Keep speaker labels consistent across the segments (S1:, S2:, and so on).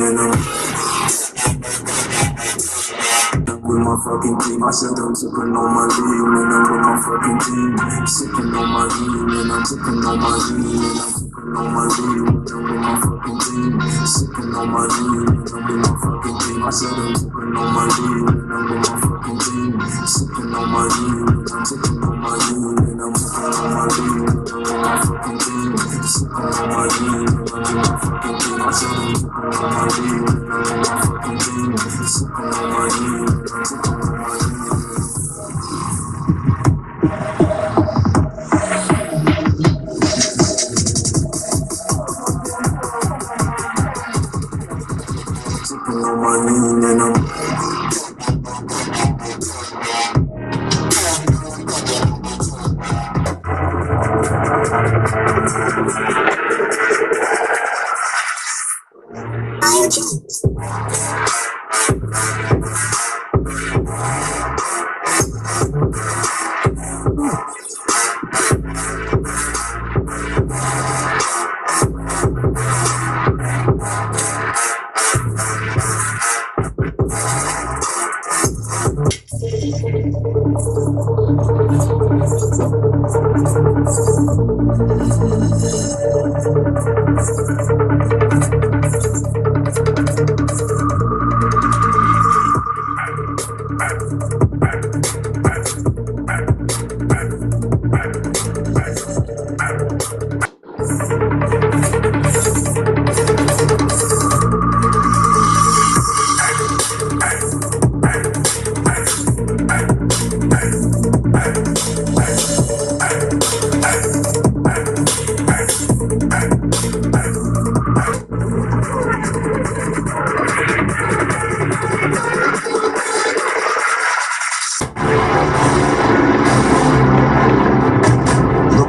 S1: and I'm with my fucking team. I said I'm sipping on my lean and I'm with my fucking team. Sipping on my lean and I'm sipping on my lean and I'm sipping on my lean and I'm with my fucking team. Sipping on my lean and I'm with my fucking team. I said I'm sipping on my lean and I'm with my fucking team. Sipping on my lean and I'm sipping on my lean and I'm sipping on my lean and I'm with my fucking team. Sipping on my lean and I'm with my fucking team. I said I'm sipping on my lean and I'm with my fucking team. Sipping on my lean and I'm sipping on my lean. Sipping on my lean and I'm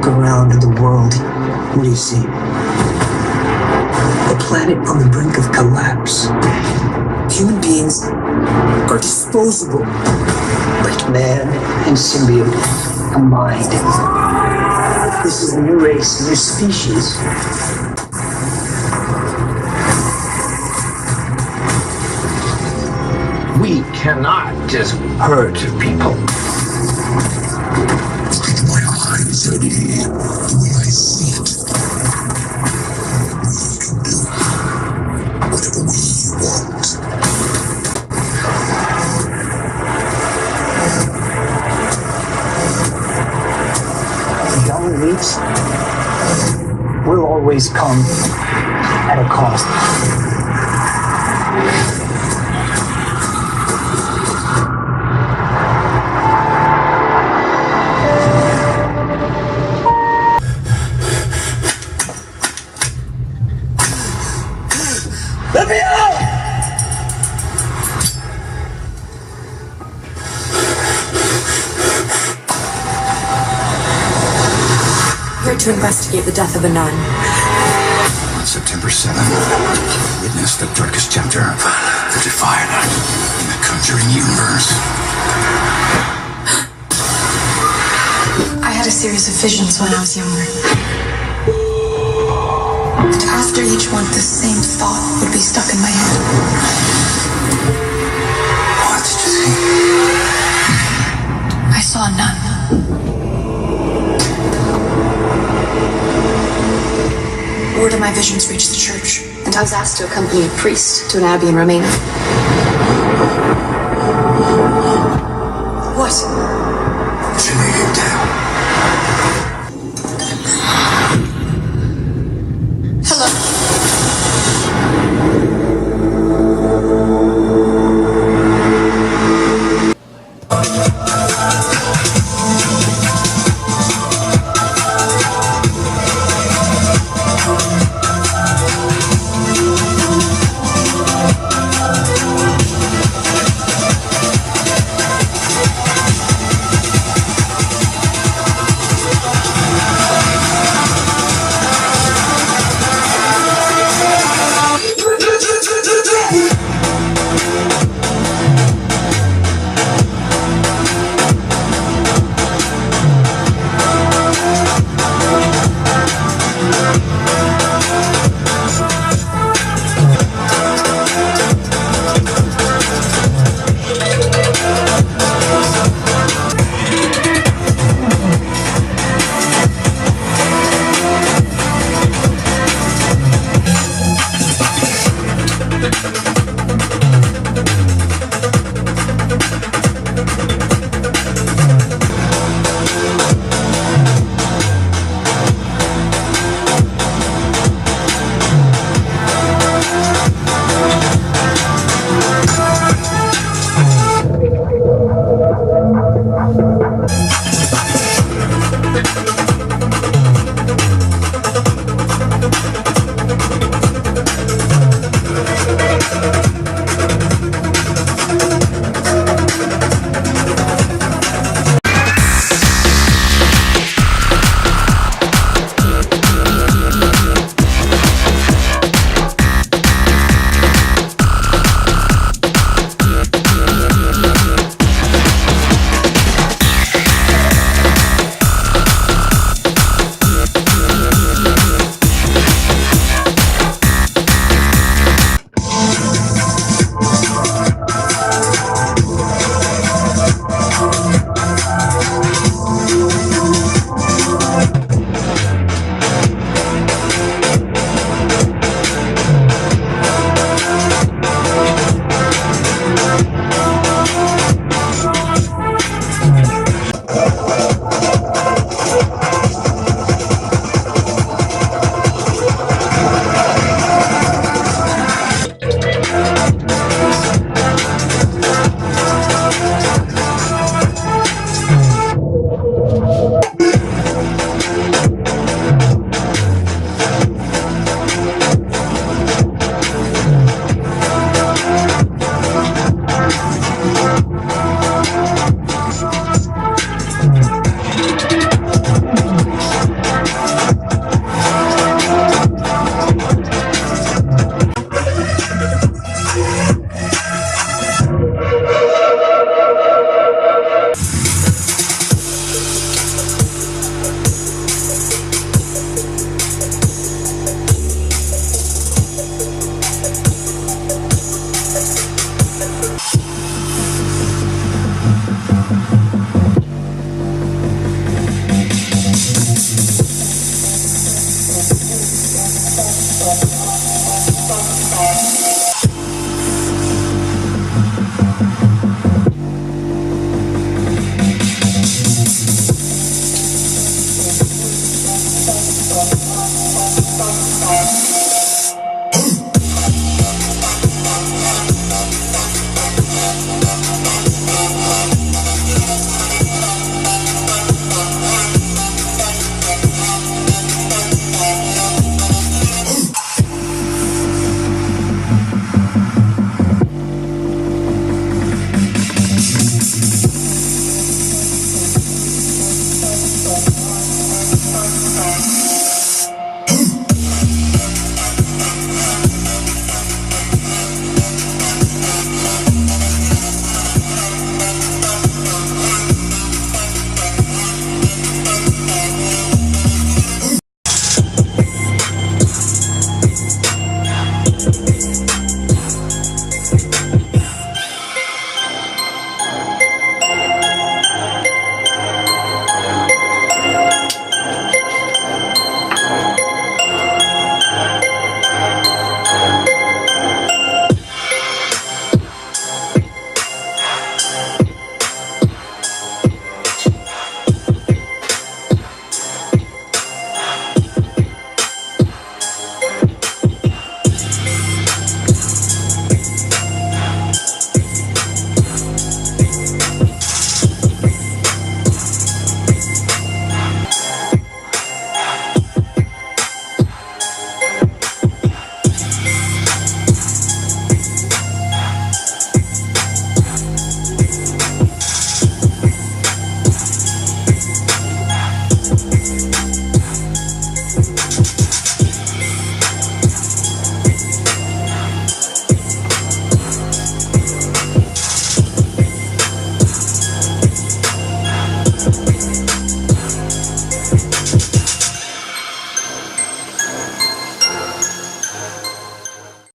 S2: around at the world, what do you see? A planet on the brink of collapse. Human beings are disposable, like man and symbiote combined. This is a new race, a new species.
S3: We cannot just hurt people.
S4: Eddie, the way I see it, we can do whatever we want.
S2: The dollar leaks will always come at a cost. Let me out!
S5: Here to investigate the death of a nun.
S4: On September 7th, we witnessed the darkest chapter of the Defiant in the Conjuring universe.
S5: I had a series of visions when I was younger. And after each one, the same thought would be stuck in my head.
S4: What did you see?
S5: I saw a nun. Word of my visions reached the church, and I was asked to accompany a priest to an abbey in Romania. What?
S4: She may be down.
S5: Hello?